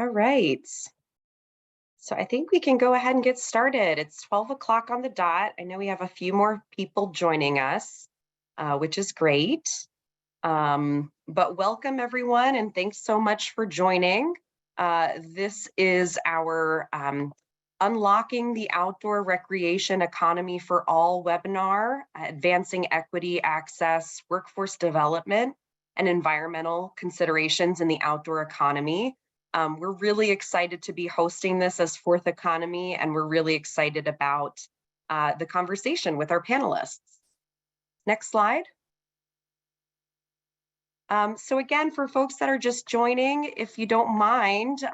All right. So I think we can go ahead and get started. It's 12 o'clock on the dot. I know we have a few more people joining us, which is great. But welcome everyone, and thanks so much for joining. This is our Unlocking the Outdoor Recreation Economy for All webinar, Advancing Equity, Access, Workforce Development, and Environmental Considerations in the Outdoor Economy. We're really excited to be hosting this as Fourth Economy, and we're really excited about the conversation with our panelists. Next slide. So again, for folks that are just joining, if you don't mind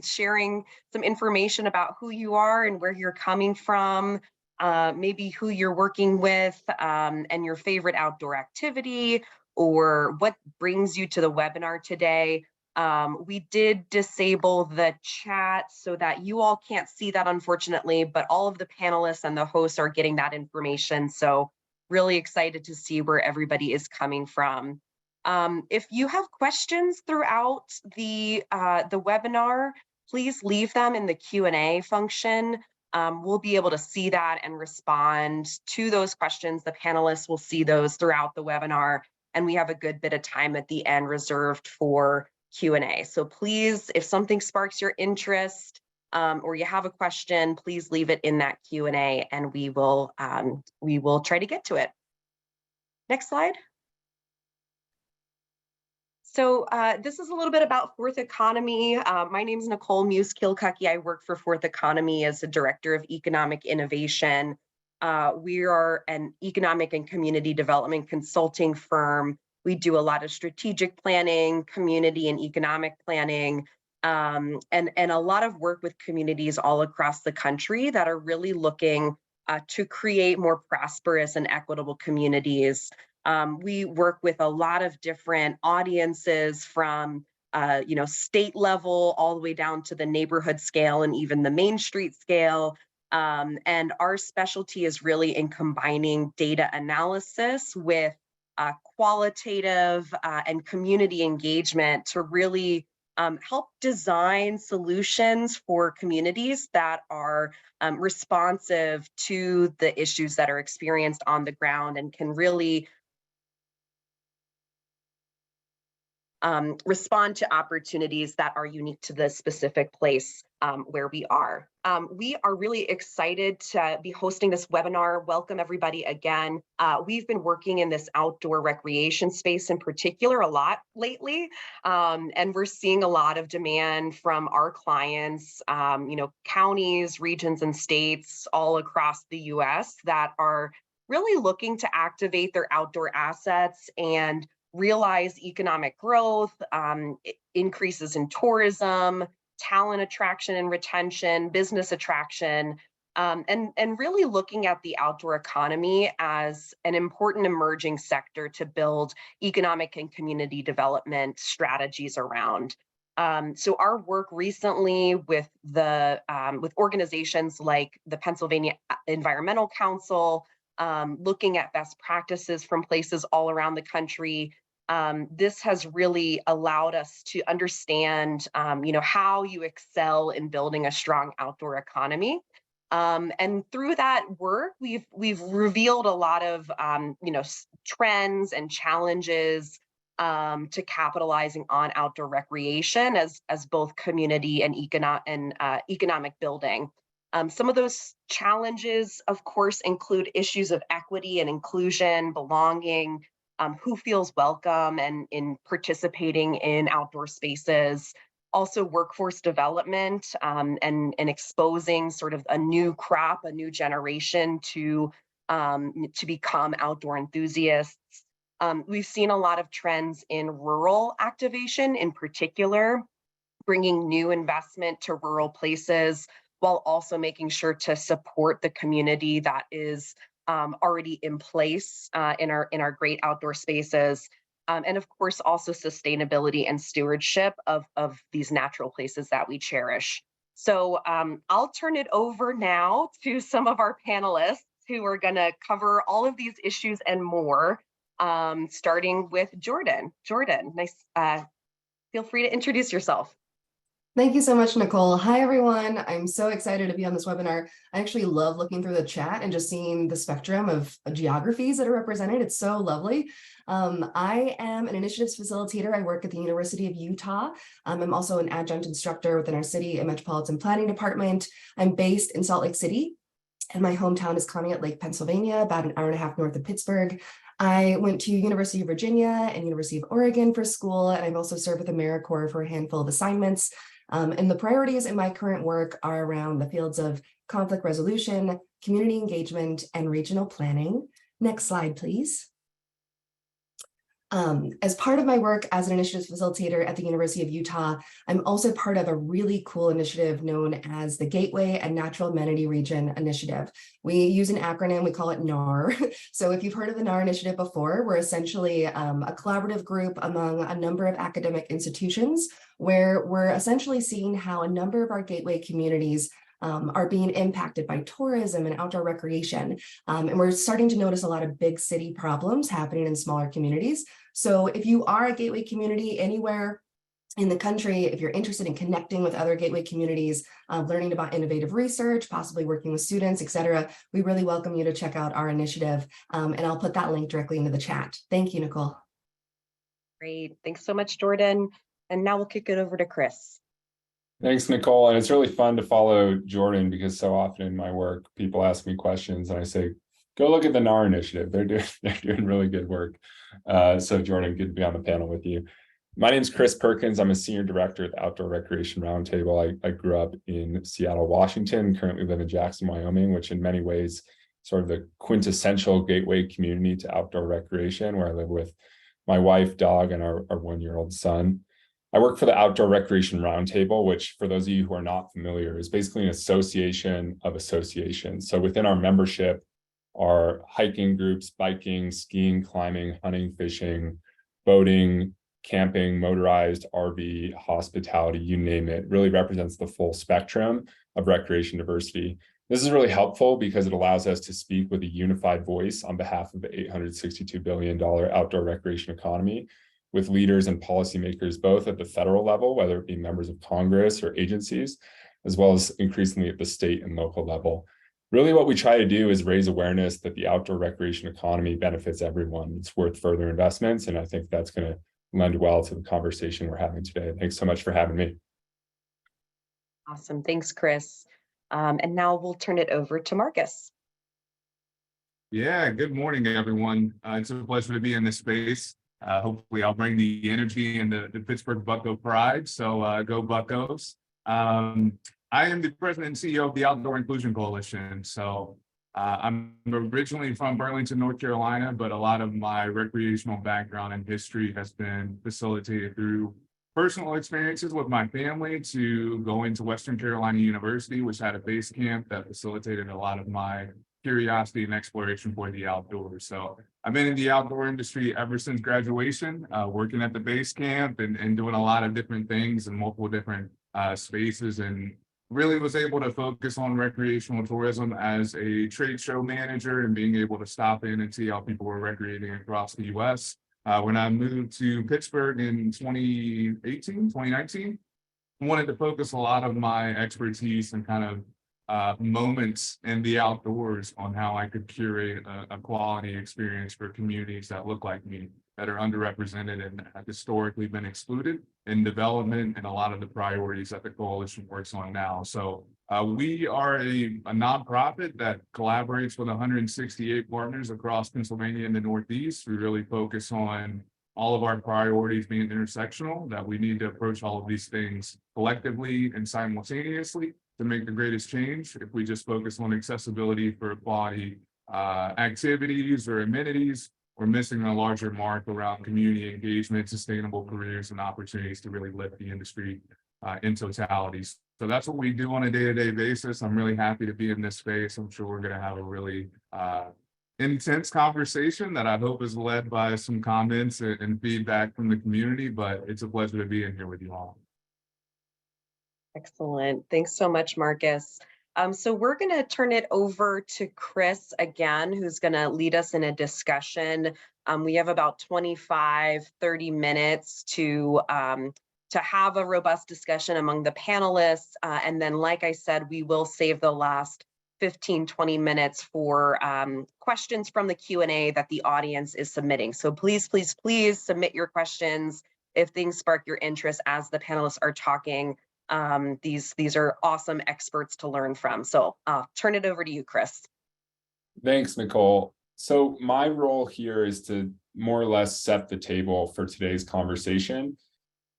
sharing some information about who you are and where you're coming from, maybe who you're working with, and your favorite outdoor activity, or what brings you to the webinar today. We did disable the chat so that you all can't see that, unfortunately, but all of the panelists and the hosts are getting that information. So really excited to see where everybody is coming from. If you have questions throughout the webinar, please leave them in the Q&A function. We'll be able to see that and respond to those questions. The panelists will see those throughout the webinar, and we have a good bit of time at the end reserved for Q&A. So please, if something sparks your interest or you have a question, please leave it in that Q&A, and we will try to get to it. Next slide. So this is a little bit about Fourth Economy. My name is Nicole Muse-Kilcucky. I work for Fourth Economy as the Director of Economic Innovation. We are an economic and community development consulting firm. We do a lot of strategic planning, community and economic planning, and a lot of work with communities all across the country that are really looking to create more prosperous and equitable communities. We work with a lot of different audiences from state level all the way down to the neighborhood scale and even the Main Street scale. And our specialty is really in combining data analysis with qualitative and community engagement to really help design solutions for communities that are responsive to the issues that are experienced on the ground and can really respond to opportunities that are unique to the specific place where we are. We are really excited to be hosting this webinar. Welcome everybody again. We've been working in this outdoor recreation space in particular a lot lately, and we're seeing a lot of demand from our clients, counties, regions, and states all across the US that are really looking to activate their outdoor assets and realize economic growth, increases in tourism, talent attraction and retention, business attraction, and really looking at the outdoor economy as an important emerging sector to build economic and community development strategies around. So our work recently with organizations like the Pennsylvania Environmental Council, looking at best practices from places all around the country. This has really allowed us to understand, how you excel in building a strong outdoor economy. And through that work, we've revealed a lot of, trends and challenges to capitalizing on outdoor recreation as both community and economic building. Some of those challenges, of course, include issues of equity and inclusion, belonging, who feels welcome and in participating in outdoor spaces, also workforce development and exposing sort of a new crop, a new generation to become outdoor enthusiasts. We've seen a lot of trends in rural activation, in particular, bringing new investment to rural places while also making sure to support the community that is already in place in our great outdoor spaces. And of course, also sustainability and stewardship of these natural places that we cherish. So I'll turn it over now to some of our panelists who are gonna cover all of these issues and more, starting with Jordan. Jordan, nice, feel free to introduce yourself. Thank you so much, Nicole. Hi, everyone. I'm so excited to be on this webinar. I actually love looking through the chat and just seeing the spectrum of geographies that are represented. It's so lovely. I am an initiatives facilitator. I work at the University of Utah. I'm also an adjunct instructor within our city and metropolitan planning department. I'm based in Salt Lake City, and my hometown is Conneaut Lake, Pennsylvania, about an hour and a half north of Pittsburgh. I went to University of Virginia and University of Oregon for school, and I've also served with AmeriCorps for a handful of assignments. And the priorities in my current work are around the fields of conflict resolution, community engagement, and regional planning. Next slide, please. As part of my work as an initiatives facilitator at the University of Utah, I'm also part of a really cool initiative known as the Gateway and Natural Amenity Region Initiative. We use an acronym, we call it NAR. So if you've heard of the NAR initiative before, we're essentially a collaborative group among a number of academic institutions where we're essentially seeing how a number of our gateway communities are being impacted by tourism and outdoor recreation. And we're starting to notice a lot of big city problems happening in smaller communities. So if you are a gateway community anywhere in the country, if you're interested in connecting with other gateway communities, learning about innovative research, possibly working with students, et cetera, we really welcome you to check out our initiative. And I'll put that link directly into the chat. Thank you, Nicole. Great. Thanks so much, Jordan. And now we'll kick it over to Chris. Thanks, Nicole. And it's really fun to follow Jordan because so often in my work, people ask me questions and I say, go look at the NAR initiative. They're doing really good work. So Jordan, good to be on the panel with you. My name is Chris Perkins. I'm a senior director at the Outdoor Recreation Roundtable. I grew up in Seattle, Washington, currently live in Jackson, Wyoming, which in many ways sort of the quintessential gateway community to outdoor recreation, where I live with my wife, dog, and our 1-year-old son. I work for the Outdoor Recreation Roundtable, which for those of you who are not familiar, is basically an association of associations. So within our membership are hiking groups, biking, skiing, climbing, hunting, fishing, boating, camping, motorized, RV, hospitality, you name it. Really represents the full spectrum of recreation diversity. This is really helpful because it allows us to speak with a unified voice on behalf of the $862 billion outdoor recreation economy, with leaders and policymakers, both at the federal level, whether it be members of Congress or agencies, as well as increasingly at the state and local level. Really what we try to do is raise awareness that the outdoor recreation economy benefits everyone. It's worth further investments, and I think that's going to lend well to the conversation we're having today. Thanks so much for having me. Awesome. Thanks, Chris. And now we'll turn it over to Marcus. Yeah, good morning, everyone. It's a pleasure to be in this space. Hopefully I'll bring the energy and the Pittsburgh Bucko pride. So go Buccos. I am the president and CEO of the Outdoor Inclusion Coalition. So I'm originally from Burlington, North Carolina, but a lot of my recreational background and history has been facilitated through personal experiences with my family to going to Western Carolina University, which had a base camp that facilitated a lot of my curiosity and exploration for the outdoors. So I've been in the outdoor industry ever since graduation, working at the base camp and doing a lot of different things in multiple different spaces, and really was able to focus on recreational tourism as a trade show manager and being able to stop in and see how people were recreating across the US. When I moved to Pittsburgh in 2019, I wanted to focus a lot of my expertise and kind of moments in the outdoors on how I could curate a quality experience for communities that look like me, that are underrepresented and have historically been excluded in development and a lot of the priorities that the coalition works on now. So we are a nonprofit that collaborates with 168 partners across Pennsylvania and the Northeast. We really focus on all of our priorities being intersectional, that we need to approach all of these things collectively and simultaneously to make the greatest change. If we just focus on accessibility for quality activities or amenities, we're missing a larger mark around community engagement, sustainable careers, and opportunities to really lift the industry in totality. So that's what we do on a day-to-day basis. I'm really happy to be in this space. I'm sure we're going to have a really intense conversation that I hope is led by some comments and feedback from the community, but it's a pleasure to be in here with you all. Excellent. Thanks so much, Marcus. So we're going to turn it over to Chris again, who's going to lead us in a discussion. We have about 25, 30 minutes to have a robust discussion among the panelists. And then, like I said, we will save the last 15-20 minutes for questions from the Q&A that the audience is submitting. So please, please, please submit your questions if things spark your interest as the panelists are talking. These are awesome experts to learn from. So I'll turn it over to you, Chris. Thanks, Nicole. So my role here is to more or less set the table for today's conversation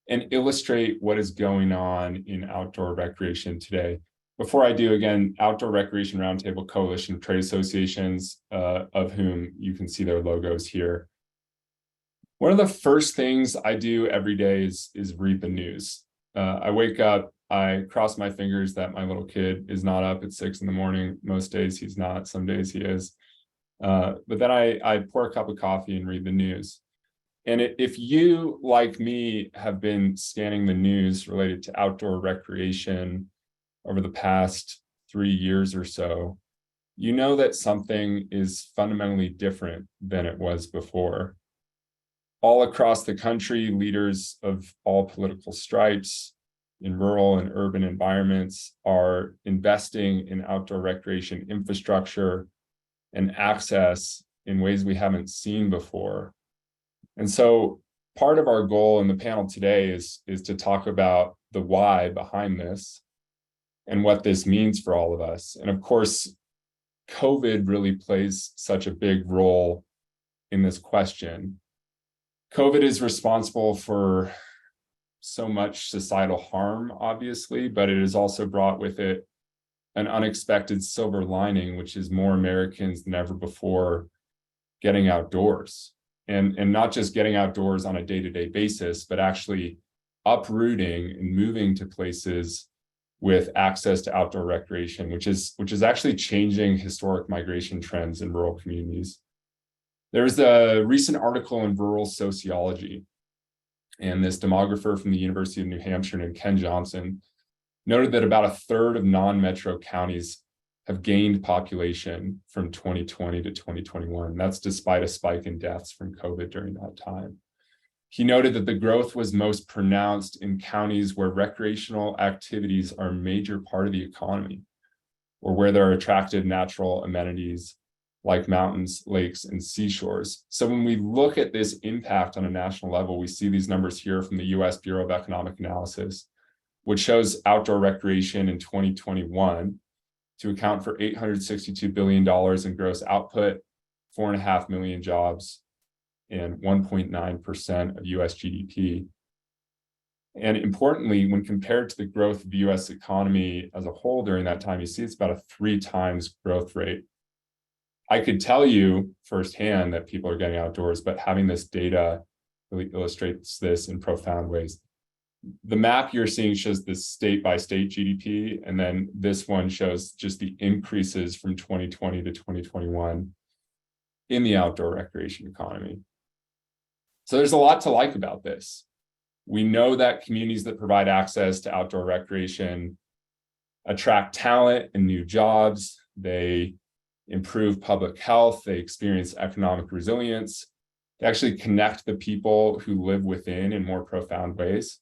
and illustrate what is going on in outdoor recreation today. Before I do, again, Outdoor Recreation Roundtable Coalition of Trade Associations, of whom you can see their logos here. One of the first things I do every day is read the news. I wake up, I cross my fingers that my little kid is not up at 6 in the morning. Most days he's not, some days he is. But then I pour a cup of coffee and read the news. And if you, like me, have been scanning the news related to outdoor recreation over the past 3 years or so, you know that something is fundamentally different than it was before. All across the country, leaders of all political stripes in rural and urban environments are investing in outdoor recreation infrastructure and access in ways we haven't seen before. And so part of our goal in the panel today is to talk about the why behind this and what this means for all of us. And of course, COVID really plays such a big role in this question. COVID is responsible for so much societal harm, obviously, but it has also brought with it an unexpected silver lining, which is more Americans than ever before getting outdoors. And not just getting outdoors on a day-to-day basis, but actually uprooting and moving to places with access to outdoor recreation, which is actually changing historic migration trends in rural communities. There's a recent article in Rural Sociology, and this demographer from the University of New Hampshire named Ken Johnson noted that about a third of non-metro counties have gained population from 2020 to 2021. That's despite a spike in deaths from COVID during that time. He noted that the growth was most pronounced in counties where recreational activities are a major part of the economy, or where there are attractive natural amenities like mountains, lakes, and seashores. So when we look at this impact on a national level, we see these numbers here from the US Bureau of Economic Analysis, which shows outdoor recreation in 2021 to account for $862 billion in gross output, 4.5 million jobs, and 1.9% of US GDP. And importantly, when compared to the growth of the US economy as a whole during that time, you see it's about a 3 times growth rate. I could tell you firsthand that people are getting outdoors, but having this data really illustrates this in profound ways. The map you're seeing shows the state by state GDP, and then this one shows just the increases from 2020 to 2021 in the outdoor recreation economy. So there's a lot to like about this. We know that communities that provide access to outdoor recreation attract talent and new jobs. They improve public health. They experience economic resilience. They actually connect the people who live within in more profound ways,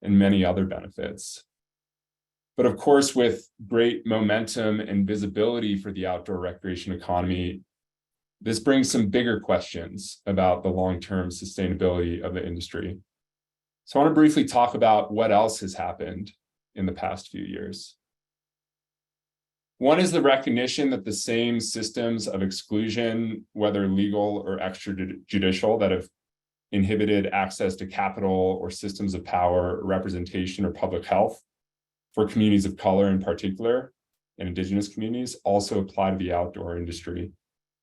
and many other benefits. But of course, with great momentum and visibility for the outdoor recreation economy, this brings some bigger questions about the long-term sustainability of the industry. So I want to briefly talk about what else has happened in the past few years. One is the recognition that the same systems of exclusion, whether legal or extrajudicial, that have inhibited access to capital or systems of power, representation, or public health for communities of color in particular, and Indigenous communities, also apply to the outdoor industry.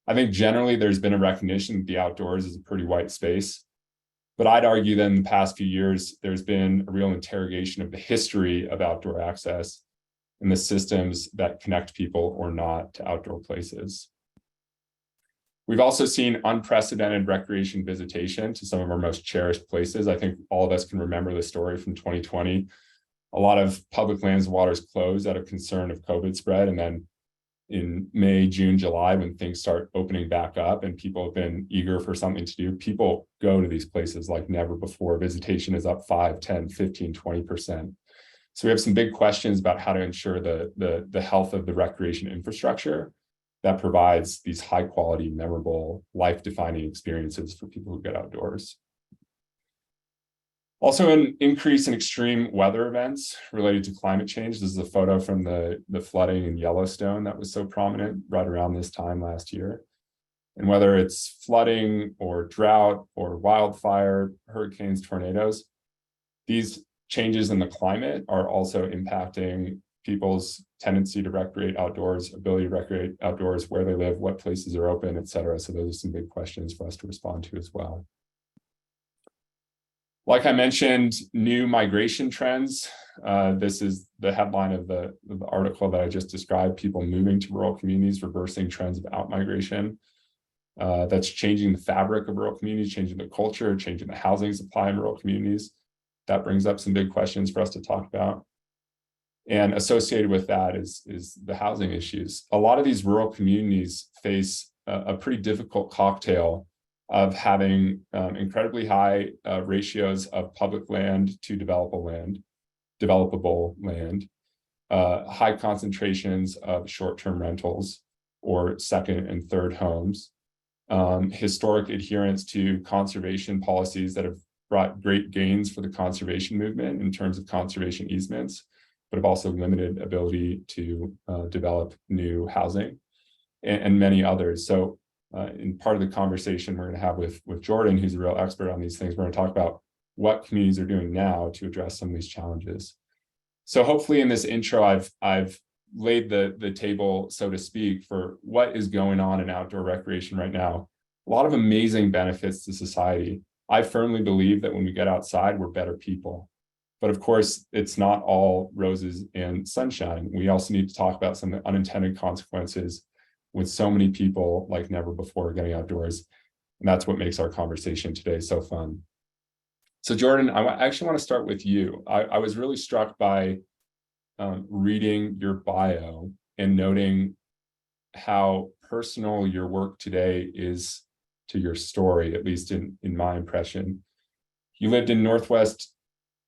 I think generally there's been a recognition that the outdoors is a pretty white space, but I'd argue that in the past few years, there's been a real interrogation of the history of outdoor access and the systems that connect people or not to outdoor places. We've also seen unprecedented recreation visitation to some of our most cherished places. I think all of us can remember the story from 2020. A lot of public lands and waters closed out of concern of COVID spread, and then in May, June, July, when things start opening back up and people have been eager for something to do, people go to these places like never before. Visitation is up 5, 10, 15, 20%. So we have some big questions about how to ensure the health of the recreation infrastructure that provides these high quality, memorable, life-defining experiences for people who get outdoors. Also, an increase in extreme weather events related to climate change. This is a photo from the flooding in Yellowstone that was so prominent right around this time last year. And whether it's flooding or drought or wildfire, hurricanes, tornadoes, these changes in the climate are also impacting people's tendency to recreate outdoors, ability to recreate outdoors, where they live, what places are open, et cetera. So those are some big questions for us to respond to as well. Like I mentioned, new migration trends. This is the headline of the article that I just described, people moving to rural communities, reversing trends of outmigration. That's changing the fabric of rural communities, changing the culture, changing the housing supply in rural communities. That brings up some big questions for us to talk about. And associated with that is the housing issues. A lot of these rural communities face a pretty difficult cocktail of having incredibly high ratios of public land to developable land, high concentrations of short-term rentals or second and third homes, historic adherence to conservation policies that have brought great gains for the conservation movement in terms of conservation easements, but have also limited ability to develop new housing and many others. So in part of the conversation we're going to have with Jordan, who's a real expert on these things, we're going to talk about what communities are doing now to address some of these challenges. So hopefully in this intro, I've laid the table, so to speak, for what is going on in outdoor recreation right now. A lot of amazing benefits to society. I firmly believe that when we get outside, we're better people. But of course, it's not all roses and sunshine. We also need to talk about some of the unintended consequences with so many people like never before getting outdoors. And that's what makes our conversation today so fun. So Jordan, I actually want to start with you. I was really struck by reading your bio and noting how personal your work today is to your story, at least in my impression. You lived in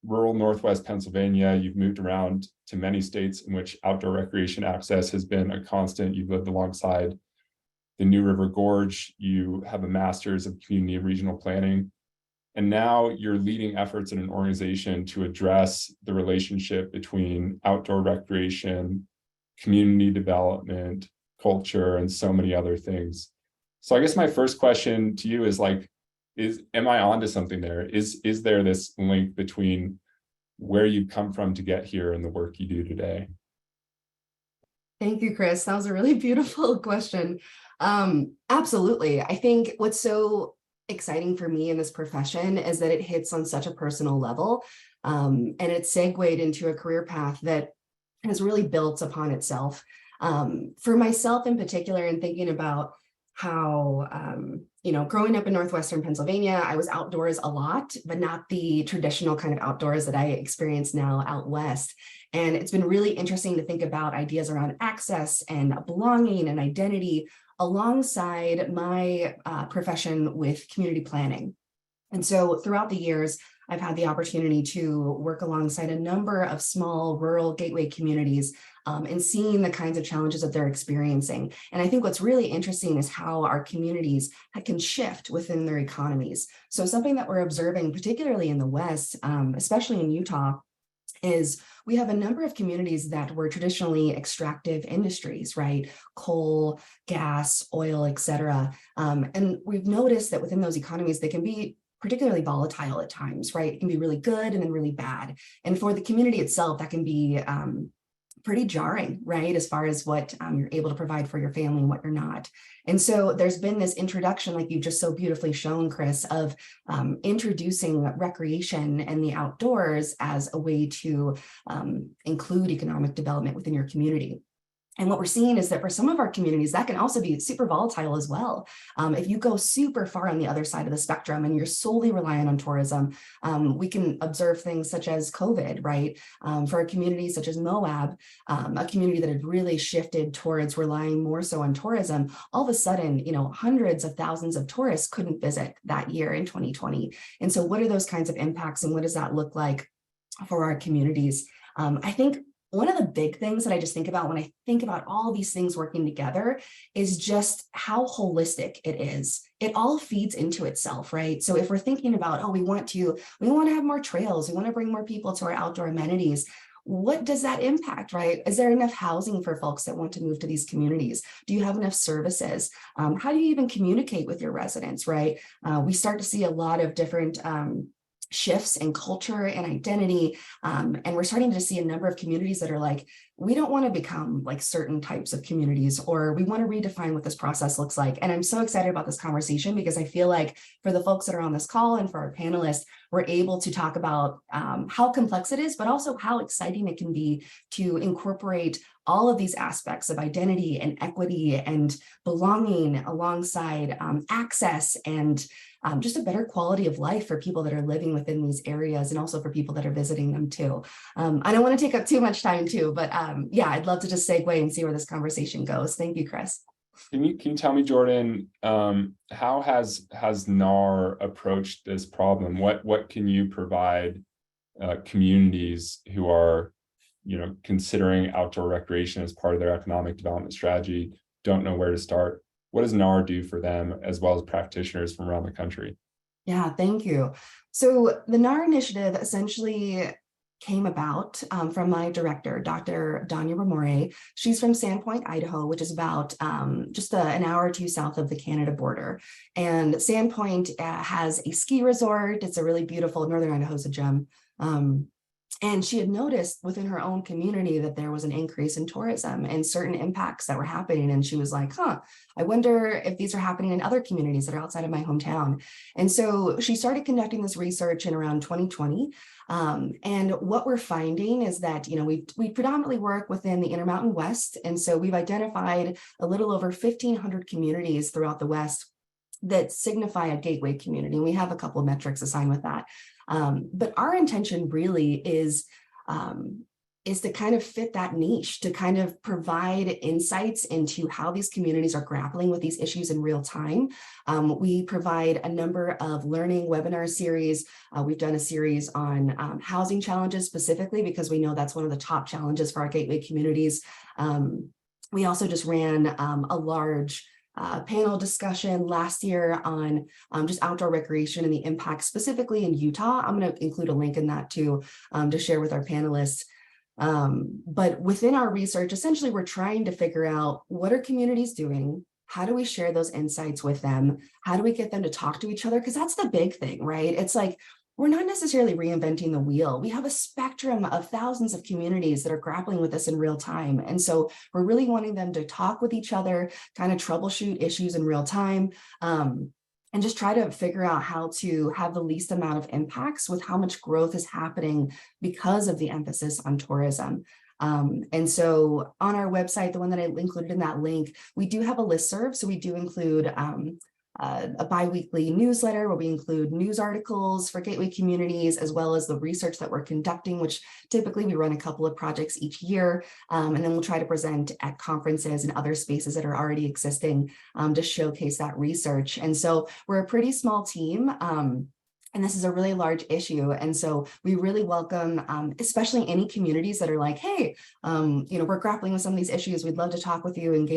rural Northwest Pennsylvania. You've moved around to many states in which outdoor recreation access has been a constant. You've lived alongside the New River Gorge. You have a master's of community and regional planning. And now you're leading efforts in an organization to address the relationship between outdoor recreation, community development, culture, and so many other things. So I guess my first question to you is am I onto something there? Is there this link between where you come from to get here and the work you do today? Thank you, Chris. That was a really beautiful question. Absolutely. I think what's so exciting for me in this profession is that it hits on such a personal level, and it's segued into a career path that has really built upon itself. For myself in particular, and thinking about how, growing up in Northwestern Pennsylvania, I was outdoors a lot, but not the traditional kind of outdoors that I experience now out west. And it's been really interesting to think about ideas around access and belonging and identity alongside my profession with community planning. And so throughout the years, I've had the opportunity to work alongside a number of small rural gateway communities and seeing the kinds of challenges that they're experiencing. And I think what's really interesting is how our communities can shift within their economies. So something that we're observing, particularly in the West, especially in Utah, is we have a number of communities that were traditionally extractive industries, right? Coal, gas, oil, et cetera. And we've noticed that within those economies, they can be particularly volatile at times, right? It can be really good and then really bad. And for the community itself, that can be pretty jarring, right? As far as what you're able to provide for your family and what you're not. And so there's been this introduction, like you just so beautifully shown, Chris, of introducing recreation and the outdoors as a way to include economic development within your community. And what we're seeing is that for some of our communities, that can also be super volatile as well. If you go super far on the other side of the spectrum and you're solely reliant on tourism, we can observe things such as COVID, right? For a community such as Moab, a community that had really shifted towards relying more so on tourism, all of a sudden, hundreds of thousands of tourists couldn't visit that year in 2020. And so what are those kinds of impacts and what does that look like for our communities? I think one of the big things that I just think about when I think about all these things working together is just how holistic it is. It all feeds into itself, right? So if we're thinking about, oh, we want to have more trails, we want to bring more people to our outdoor amenities, what does that impact, right? Is there enough housing for folks that want to move to these communities? Do you have enough services? How do you even communicate with your residents, right? We start to see a lot of different shifts in culture and identity. And we're starting to see a number of communities that are like, we don't want to become like certain types of communities, or we want to redefine what this process looks like. And I'm so excited about this conversation because I feel like for the folks that are on this call and for our panelists, we're able to talk about how complex it is, but also how exciting it can be to incorporate all of these aspects of identity and equity and belonging alongside access and just a better quality of life for people that are living within these areas and also for people that are visiting them too. I don't want to take up too much time too, but yeah, I'd love to just segue and see where this conversation goes. Thank you, Chris. Can you tell me, Jordan, how has NAR approached this problem? What can you provide communities who are, considering outdoor recreation as part of their economic development strategy, don't know where to start? What does NAR do for them as well as practitioners from around the country? Yeah, thank you. So the NAR initiative essentially came about from my director, Dr. Danya Ramore. She's from Sandpoint, Idaho, which is about just an hour or two south of the Canada border. And Sandpoint has a ski resort. It's a really beautiful, Northern Idaho's a gem. And she had noticed within her own community that there was an increase in tourism and certain impacts that were happening. And she was like, I wonder if these are happening in other communities that are outside of my hometown. And so she started conducting this research in around 2020. And what we're finding is that, we predominantly work within the Intermountain West. And so we've identified a little over 1,500 communities throughout the West that signify a gateway community. And we have a couple of metrics assigned with that. But our intention really is to kind of fit that niche, to kind of provide insights into how these communities are grappling with these issues in real time. We provide a number of learning webinar series. We've done a series on housing challenges specifically because we know that's one of the top challenges for our gateway communities. We also just ran a large panel discussion last year on just outdoor recreation and the impact specifically in Utah. I'm going to include a link in that too to share with our panelists. But within our research, essentially, we're trying to figure out what are communities doing? How do we share those insights with them? How do we get them to talk to each other? Because that's the big thing, right? It's like, we're not necessarily reinventing the wheel. We have a spectrum of thousands of communities that are grappling with this in real time. And so we're really wanting them to talk with each other, kind of troubleshoot issues in real time, and just try to figure out how to have the least amount of impacts with how much growth is happening because of the emphasis on tourism. And so on our website, the one that I included in that link, we do have a listserv. So we do include a bi-weekly newsletter where we include news articles for gateway communities, as well as the research that we're conducting, which typically we run a couple of projects each year. And then we'll try to present at conferences and other spaces that are already existing to showcase that research. And so we're a pretty small team. And this is a really large issue. And so we really welcome, especially any communities that are like, hey, we're grappling with some of these issues. We'd love to talk with you and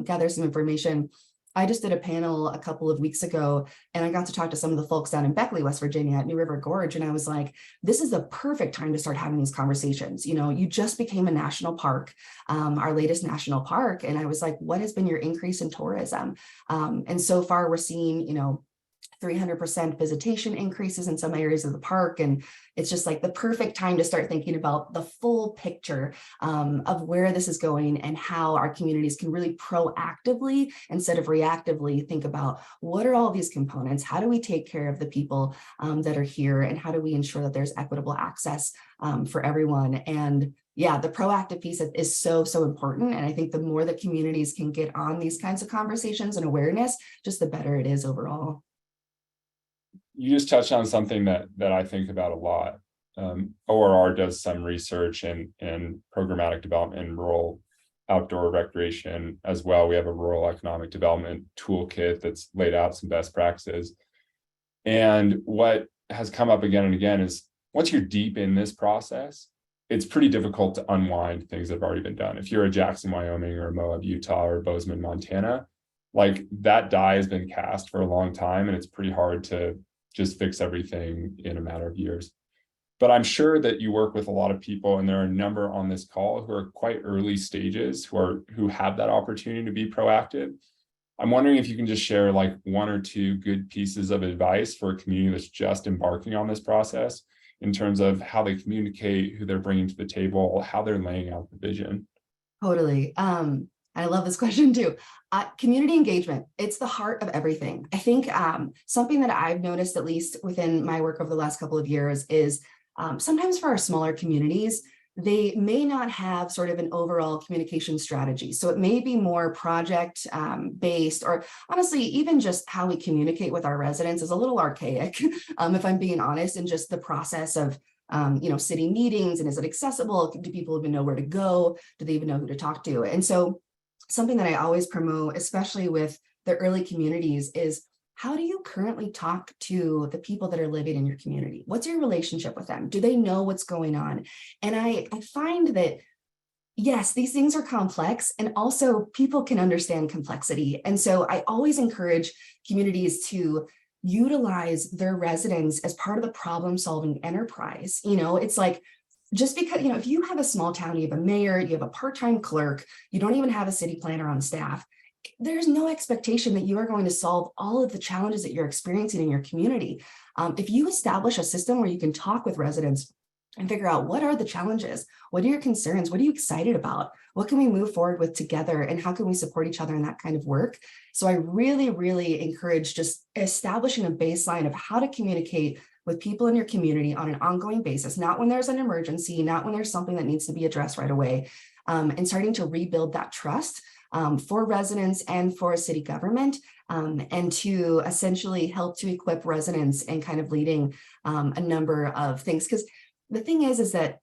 gather some information. I just did a panel a couple of weeks ago, and I got to talk to some of the folks down in Beckley, West Virginia at New River Gorge. And I was like, this is the perfect time to start having these conversations. You just became a national park, our latest national park. And I was like, what has been your increase in tourism? And so far we're seeing, 300% visitation increases in some areas of the park. And it's just like the perfect time to start thinking about the full picture of where this is going and how our communities can really proactively, instead of reactively, think about what are all these components? How do we take care of the people that are here? And how do we ensure that there's equitable access for everyone? And yeah, the proactive piece is so, so important. And I think the more that communities can get on these kinds of conversations and awareness, just the better it is overall. You just touched on something that I think about a lot. ORR does some research and programmatic development in rural outdoor recreation as well. We have a rural economic development toolkit that's laid out some best practices. And what has come up again and again is once you're deep in this process, it's pretty difficult to unwind things that have already been done. If you're a Jackson, Wyoming, or Moab, Utah, or Bozeman, Montana, like that die has been cast for a long time, and it's pretty hard to just fix everything in a matter of years. But I'm sure that you work with a lot of people, and there are a number on this call who are quite early stages, who have that opportunity to be proactive. I'm wondering if you can just share like one or two good pieces of advice for a community that's just embarking on this process in terms of how they communicate, who they're bringing to the table, how they're laying out the vision. Totally. I love this question too. Community engagement, it's the heart of everything. I think something that I've noticed, at least within my work over the last couple of years, is sometimes for our smaller communities, they may not have sort of an overall communication strategy. So it may be more project based, or honestly, even just how we communicate with our residents is a little archaic, if I'm being honest, and just the process of city meetings, and is it accessible? Do people even know where to go? Do they even know who to talk to? And so something that I always promote, especially with the early communities, is how do you currently talk to the people that are living in your community? What's your relationship with them? Do they know what's going on? And I find that, yes, these things are complex, and also people can understand complexity. And so I always encourage communities to utilize their residents as part of the problem-solving enterprise. It's like, just because, if you have a small town, you have a mayor, you have a part-time clerk, you don't even have a city planner on staff, there's no expectation that you are going to solve all of the challenges that you're experiencing in your community. If you establish a system where you can talk with residents and figure out what are the challenges, what are your concerns, what are you excited about, what can we move forward with together, and how can we support each other in that kind of work? So I really, really encourage just establishing a baseline of how to communicate with people in your community on an ongoing basis, not when there's an emergency, not when there's something that needs to be addressed right away, and starting to rebuild that trust for residents and for city government, and to essentially help to equip residents and kind of leading a number of things. Because the thing is that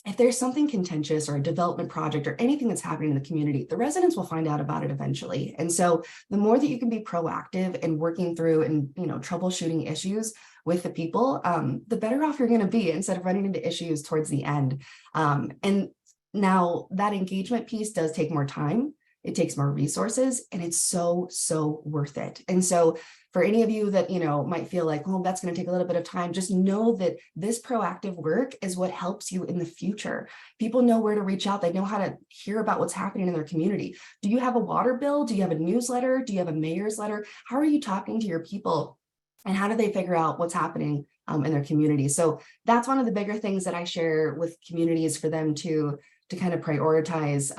if there's something contentious or a development project or anything that's happening in the community, the residents will find out about it eventually. And so the more that you can be proactive in working through and troubleshooting issues with the people, the better off you're going to be, instead of running into issues towards the end. And now that engagement piece does take more time. It takes more resources, and it's so, so worth it. And so for any of you that, might feel like, well, that's going to take a little bit of time, just know that this proactive work is what helps you in the future. People know where to reach out. They know how to hear about what's happening in their community. Do you have a water bill? Do you have a newsletter? Do you have a mayor's letter? How are you talking to your people? And how do they figure out what's happening in their community? So that's one of the bigger things that I share with communities for them to kind of prioritize.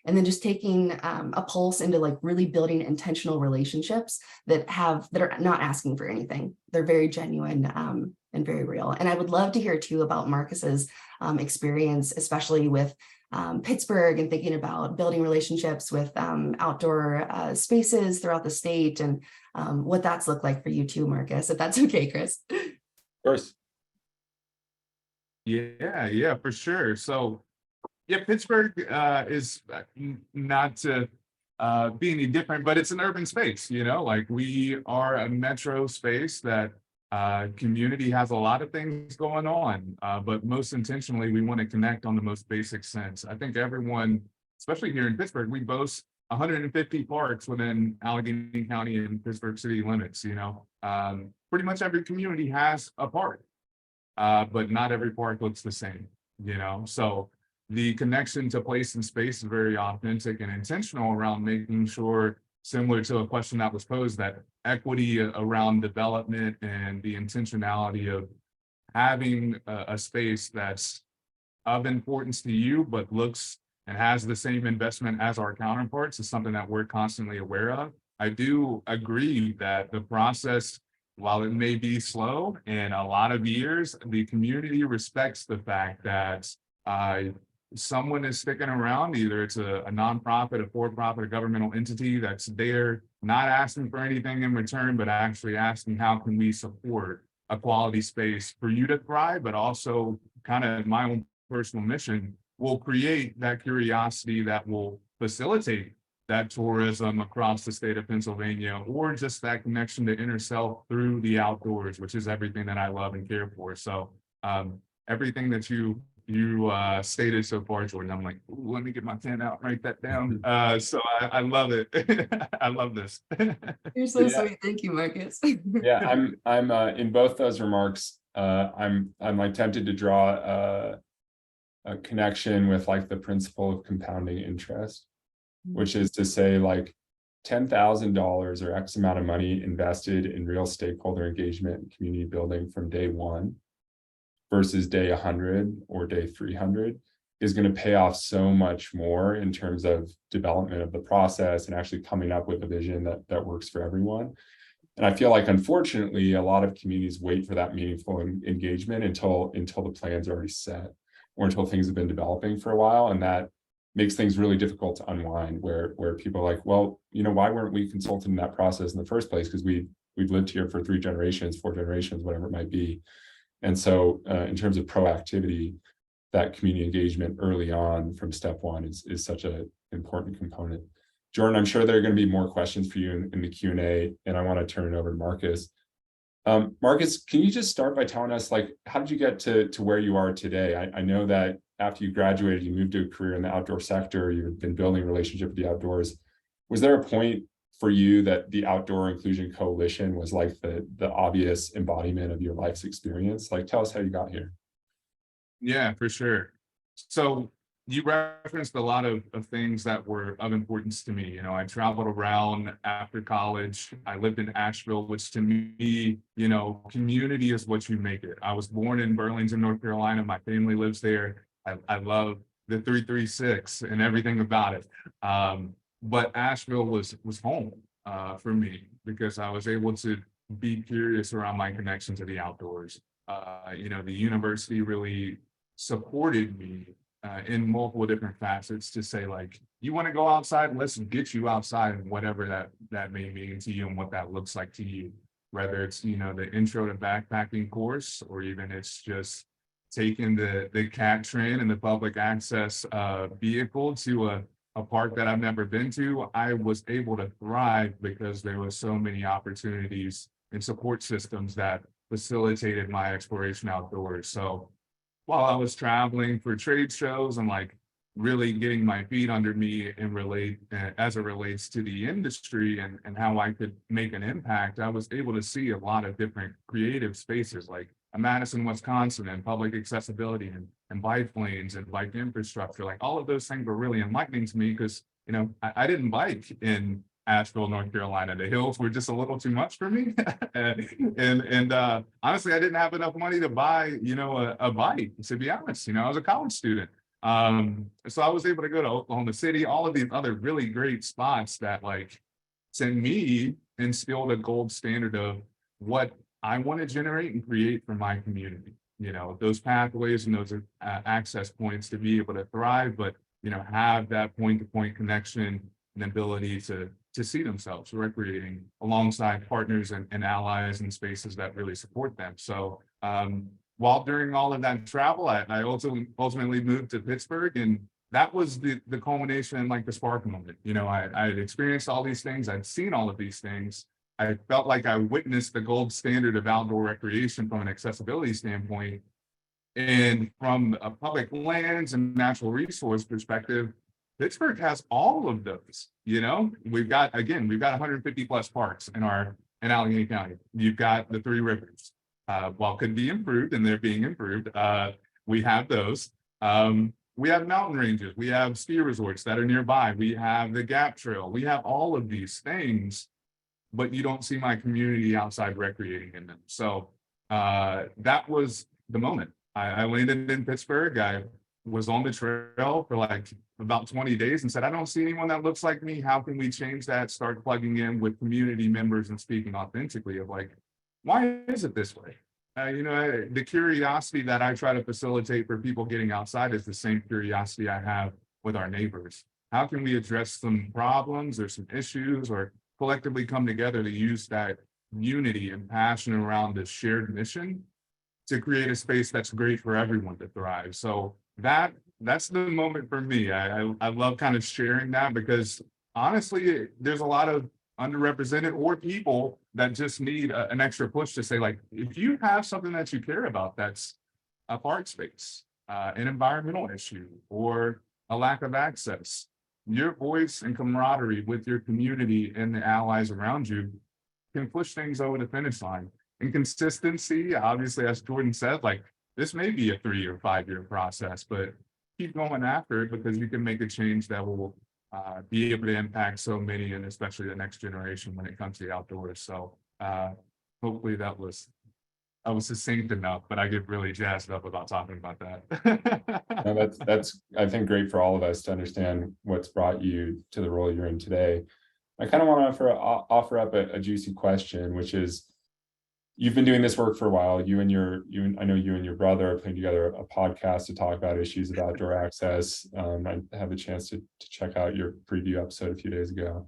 And then just taking a pulse into like really building intentional relationships that are not asking for anything. They're very genuine and very real. And I would love to hear too about Marcus's experience, especially with Pittsburgh, and thinking about building relationships with outdoor spaces throughout the state, and what that's looked like for you too, Marcus, if that's okay, Chris. Of course. Yeah, for sure. So yeah, Pittsburgh is not to be any different, but it's an urban space, like we are a metro space that community has a lot of things going on, but most intentionally, we want to connect on the most basic sense. I think everyone, especially here in Pittsburgh, we boast 150 parks within Allegheny County and Pittsburgh city limits, pretty much every community has a park, but not every park looks the same, so the connection to place and space is very authentic and intentional around making sure similar to a question that was posed, that equity around development and the intentionality of having a space that's of importance to you, but looks and has the same investment as our counterparts is something that we're constantly aware of. I do agree that the process, while it may be slow and a lot of years, the community respects the fact that someone is sticking around, either it's a nonprofit, a for-profit, a governmental entity that's there, not asking for anything in return, but actually asking how can we support a quality space for you to thrive, but also kind of my own personal mission will create that curiosity that will facilitate that tourism across the state of Pennsylvania, or just that connection to inner self through the outdoors, which is everything that I love and care for. So everything that you stated so far, Jordan, I'm like, ooh, let me get my pen out, write that down. So I love it. I love this. You're so sweet. Thank you, Marcus. Yeah, I'm in both those remarks. I'm like tempted to draw a connection with like the principle of compounding interest, which is to say like $10,000 or X amount of money invested in real stakeholder engagement and community building from day one versus day 100 or day 300 is going to pay off so much more in terms of development of the process and actually coming up with a vision that works for everyone. And I feel like, unfortunately, a lot of communities wait for that meaningful engagement until the plan's already set or until things have been developing for a while. And that makes things really difficult to unwind, where people are like, well, why weren't we consulted in that process in the first place? Because we've lived here for 3 generations, 4 generations, whatever it might be. And so in terms of proactivity, that community engagement early on from step one is such an important component. Jordan, I'm sure there are going to be more questions for you in the Q&A, and I want to turn it over to Marcus. Marcus, can you just start by telling us, like, how did you get to where you are today? I know that after you graduated, you moved to a career in the outdoor sector. You've been building a relationship with the outdoors. Was there a point for you that the Outdoor Inclusion Coalition was like the obvious embodiment of your life's experience? Like, tell us how you got here. Yeah, for sure. So you referenced a lot of things that were of importance to me. I traveled around after college. I lived in Asheville, which to me, community is what you make it. I was born in Burlington, North Carolina. My family lives there. I love the 336 and everything about it. But Asheville was home for me because I was able to be curious around my connection to the outdoors. The university really supported me in multiple different facets to say, like, you want to go outside, let's get you outside, and whatever that may mean to you and what that looks like to you, whether it's the intro to backpacking course, or even it's just taking the CAT train and the public access vehicle to a park that I've never been to. I was able to thrive because there were so many opportunities and support systems that facilitated my exploration outdoors. So while I was traveling for trade shows and like really getting my feet under me and as it relates to the industry and how I could make an impact, I was able to see a lot of different creative spaces like Madison, Wisconsin, and public accessibility and bike lanes and bike infrastructure. Like all of those things were really enlightening to me because, I didn't bike in Asheville, North Carolina. The hills were just a little too much for me. and honestly, I didn't have enough money to buy, a bike, to be honest. I was a college student. So I was able to go to Oklahoma City, all of these other really great spots that, like, to me, instilled a gold standard of what I want to generate and create for my community. Those pathways and those access points to be able to thrive, but, have that point-to-point connection and ability to see themselves recreating alongside partners and allies and spaces that really support them. So while during all of that travel, I also ultimately moved to Pittsburgh, and that was the culmination and like the spark moment. I had experienced all these things, I'd seen all of these things. I felt like I witnessed the gold standard of outdoor recreation from an accessibility standpoint. And from a public lands and natural resource perspective, Pittsburgh has all of those. We've got 150 plus parks in Allegheny County. You've got the 3 rivers. While could be improved, and they're being improved, we have those. We have mountain ranges, we have ski resorts that are nearby, we have the Gap Trail, we have all of these things, but you don't see my community outside recreating in them. So that was the moment. I landed in Pittsburgh. I was on the trail for like about 20 days and said, I don't see anyone that looks like me. How can we change that? Start plugging in with community members and speaking authentically of like, why is it this way? The curiosity that I try to facilitate for people getting outside is the same curiosity I have with our neighbors. How can we address some problems or some issues or collectively come together to use that unity and passion around this shared mission to create a space that's great for everyone to thrive? So that's the moment for me. I love kind of sharing that because honestly, there's a lot of underrepresented or people that just need an extra push to say, like, if you have something that you care about, that's a park space, an environmental issue, or a lack of access, your voice and camaraderie with your community and the allies around you can push things over the finish line. And consistency, obviously, as Jordan said, like, this may be a 3 or 5 year process, but keep going after it because you can make a change that will be able to impact so many, and especially the next generation when it comes to the outdoors. So hopefully I was succinct enough, but I get really jazzed up about talking about that. No, that's I think great for all of us to understand what's brought you to the role you're in today. I kind of want to offer up a juicy question, which is, you've been doing this work for a while. I know you and your brother are putting together a podcast to talk about issues of outdoor access. I had the chance to check out your preview episode a few days ago.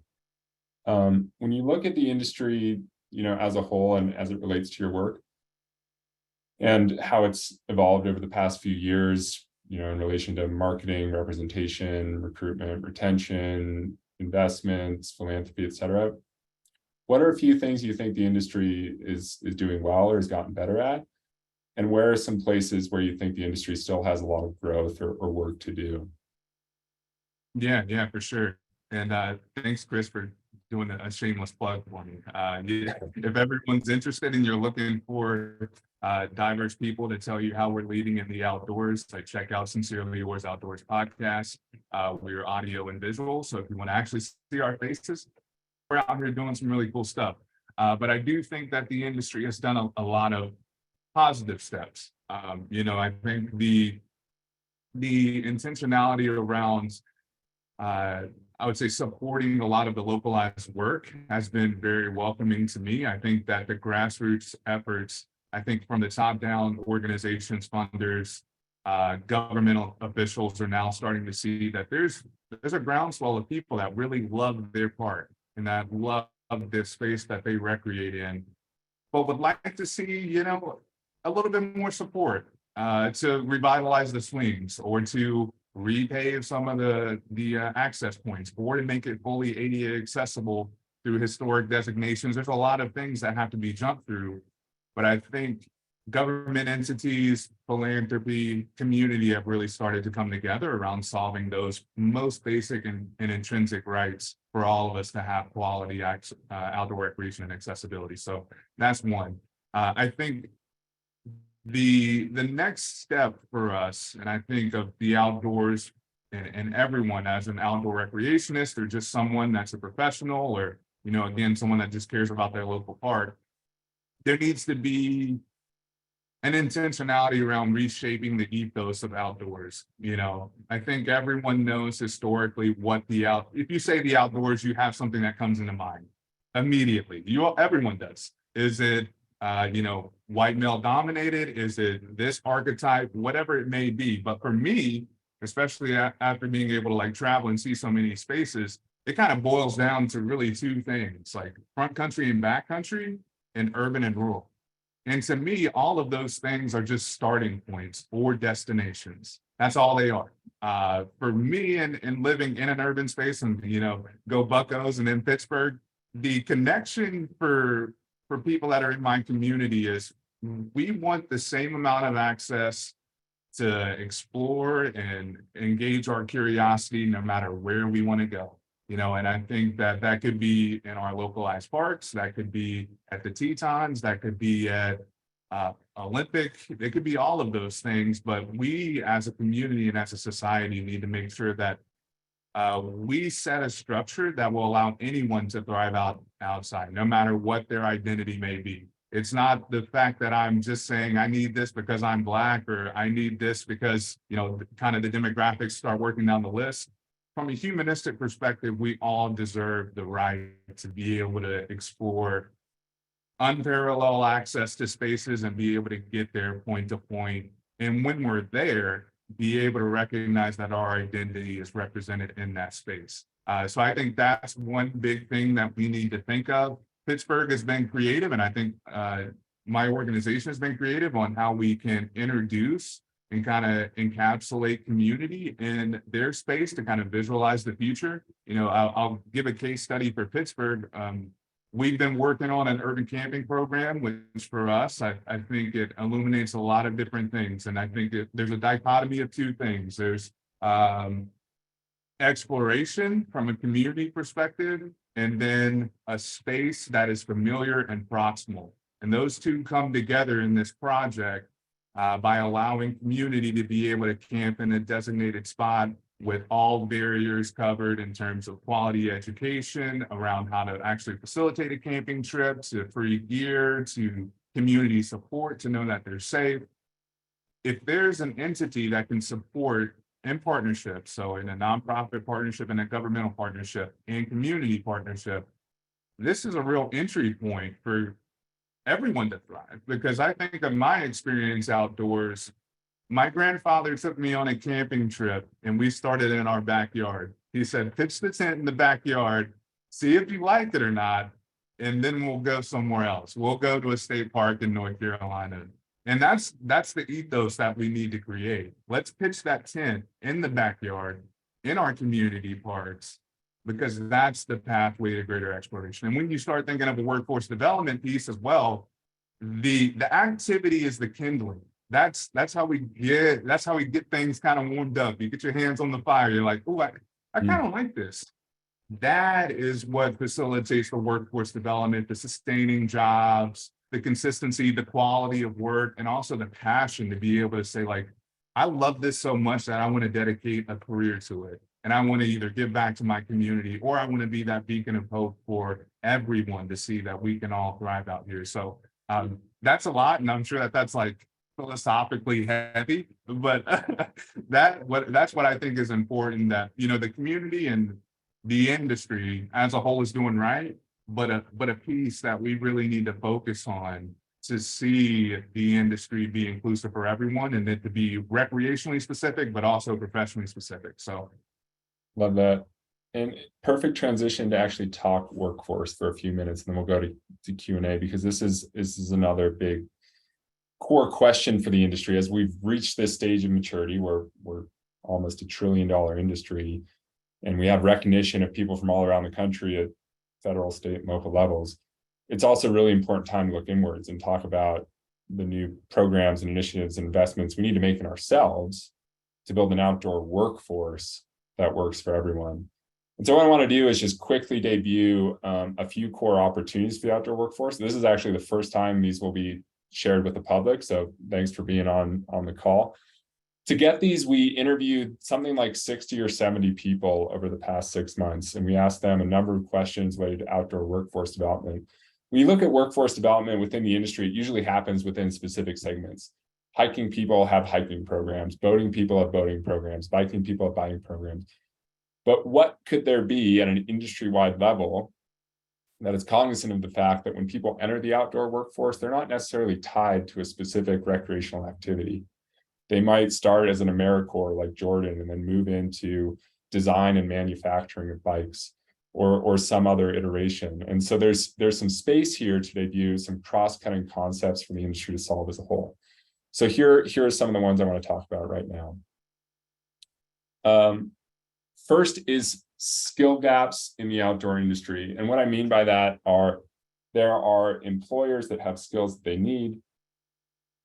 When you look at the industry, as a whole and as it relates to your work and how it's evolved over the past few years, in relation to marketing, representation, recruitment, retention, investments, philanthropy, et cetera, what are a few things you think the industry is doing well or has gotten better at? And where are some places where you think the industry still has a lot of growth or work to do? Yeah, for sure. And thanks, Chris, for doing a shameless plug for me. If everyone's interested and you're looking for diverse people to tell you how we're leading in the outdoors, check out Sincerely Yours Outdoors podcast. We're audio and visual. So if you want to actually see our faces, we're out here doing some really cool stuff. But I do think that the industry has done a lot of positive steps. I think the intentionality around I would say supporting a lot of the localized work has been very welcoming to me. I think that the grassroots efforts, I think from the top down, organizations, funders, governmental officials are now starting to see that there's a groundswell of people that really love their part and that love this space that they recreate in, but would like to see, a little bit more support to revitalize the swings or to repave some of the access points or to make it fully ADA accessible through historic designations. There's a lot of things that have to be jumped through, but I think government entities, philanthropy, community have really started to come together around solving those most basic and intrinsic rights for all of us to have quality outdoor recreation and accessibility. So that's one. I think the next step for us, and I think of the outdoors and everyone as an outdoor recreationist or just someone that's a professional or, again, someone that just cares about their local park, there needs to be an intentionality around reshaping the ethos of outdoors. I think everyone knows historically if you say the outdoors, you have something that comes into mind immediately. Everyone does. Is it white male dominated? Is it this archetype? Whatever it may be. But for me, especially after being able to travel and see so many spaces, it kind of boils down to really two things, like front country and back country and urban and rural. And to me, all of those things are just starting points or destinations. That's all they are. For me, and living in an urban space and, go Buccos and in Pittsburgh, the connection for people that are in my community is we want the same amount of access to explore and engage our curiosity no matter where we want to go. And I think that could be in our localized parks, that could be at the Tetons, that could be at Olympic, it could be all of those things, but we as a community and as a society need to make sure that we set a structure that will allow anyone to thrive outside, no matter what their identity may be. It's not the fact that I'm just saying I need this because I'm Black, or I need this because, kind of the demographics start working down the list. From a humanistic perspective, we all deserve the right to be able to explore unparalleled access to spaces and be able to get there point to point. And when we're there, be able to recognize that our identity is represented in that space. So I think that's one big thing that we need to think of. Pittsburgh has been creative, and I think my organization has been creative on how we can introduce and kind of encapsulate community in their space to kind of visualize the future. I'll give a case study for Pittsburgh. We've been working on an urban camping program, which for us, I think it illuminates a lot of different things. And I think there's a dichotomy of two things. There's exploration from a community perspective, and then a space that is familiar and proximal. And those two come together in this project by allowing community to be able to camp in a designated spot with all barriers covered in terms of quality education around how to actually facilitate a camping trip, to free gear, to community support to know that they're safe. If there's an entity that can support in partnership, so in a nonprofit partnership and a governmental partnership and community partnership, this is a real entry point for everyone to thrive. Because I think of my experience outdoors, my grandfather took me on a camping trip and we started in our backyard. He said, pitch the tent in the backyard, see if you like it or not, and then we'll go somewhere else. We'll go to a state park in North Carolina. And that's the ethos that we need to create. Let's pitch that tent in the backyard, in our community parks, because that's the pathway to greater exploration. And when you start thinking of a workforce development piece as well, the activity is the kindling. That's how we get things kind of warmed up. You get your hands on the fire. You're like, oh, I kind of like this. That is what facilitates the workforce development, the sustaining jobs, the consistency, the quality of work, and also the passion to be able to say, like, I love this so much that I want to dedicate a career to it. And I want to either give back to my community, or I want to be that beacon of hope for everyone to see that we can all thrive out here. So that's a lot. And I'm sure that that's like philosophically heavy, but that's what I think is important, that, the community and the industry as a whole is doing right, but a piece that we really need to focus on to see the industry be inclusive for everyone, and it to be recreationally specific, but also professionally specific. So love that. And perfect transition to actually talk workforce for a few minutes, and then we'll go to Q&A, because this is another big core question for the industry. As we've reached this stage of maturity where we're almost $1 trillion industry, and we have recognition of people from all around the country at federal, state, and local levels, it's also a really important time to look inwards and talk about the new programs and initiatives and investments we need to make in ourselves to build an outdoor workforce that works for everyone. And so what I want to do is just quickly debut a few core opportunities for the outdoor workforce. This is actually the first time these will be shared with the public, so thanks for being on the call. To get these, we interviewed something like 60 or 70 people over the past 6 months, and we asked them a number of questions related to outdoor workforce development. When you look at workforce development within the industry, it usually happens within specific segments. Hiking people have hiking programs, boating people have boating programs, biking people have biking programs. But what could there be at an industry-wide level that is cognizant of the fact that when people enter the outdoor workforce, they're not necessarily tied to a specific recreational activity? They might start as an AmeriCorps like Jordan and then move into design and manufacturing of bikes, or some other iteration. And so there's some space here to debut some cross-cutting concepts for the industry to solve as a whole. So here are some of the ones I want to talk about right now. First is skill gaps in the outdoor industry. And what I mean by that are, there are employers that have skills that they need.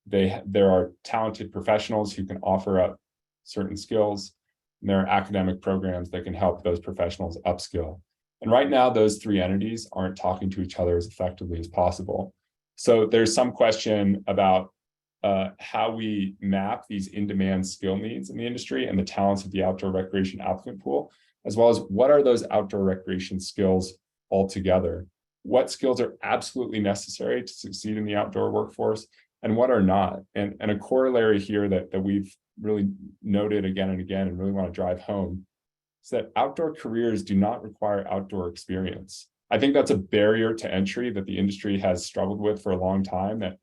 There are talented professionals who can offer up certain skills, and there are academic programs that can help those professionals upskill. And right now, those three entities aren't talking to each other as effectively as possible. So there's some question about how we map these in-demand skill needs in the industry and the talents of the outdoor recreation applicant pool, as well as what are those outdoor recreation skills altogether? What skills are absolutely necessary to succeed in the outdoor workforce and what are not? And a corollary here that we've really noted again and again and really want to drive home is that outdoor careers do not require outdoor experience. I think that's a barrier to entry that the industry has struggled with for a long time, that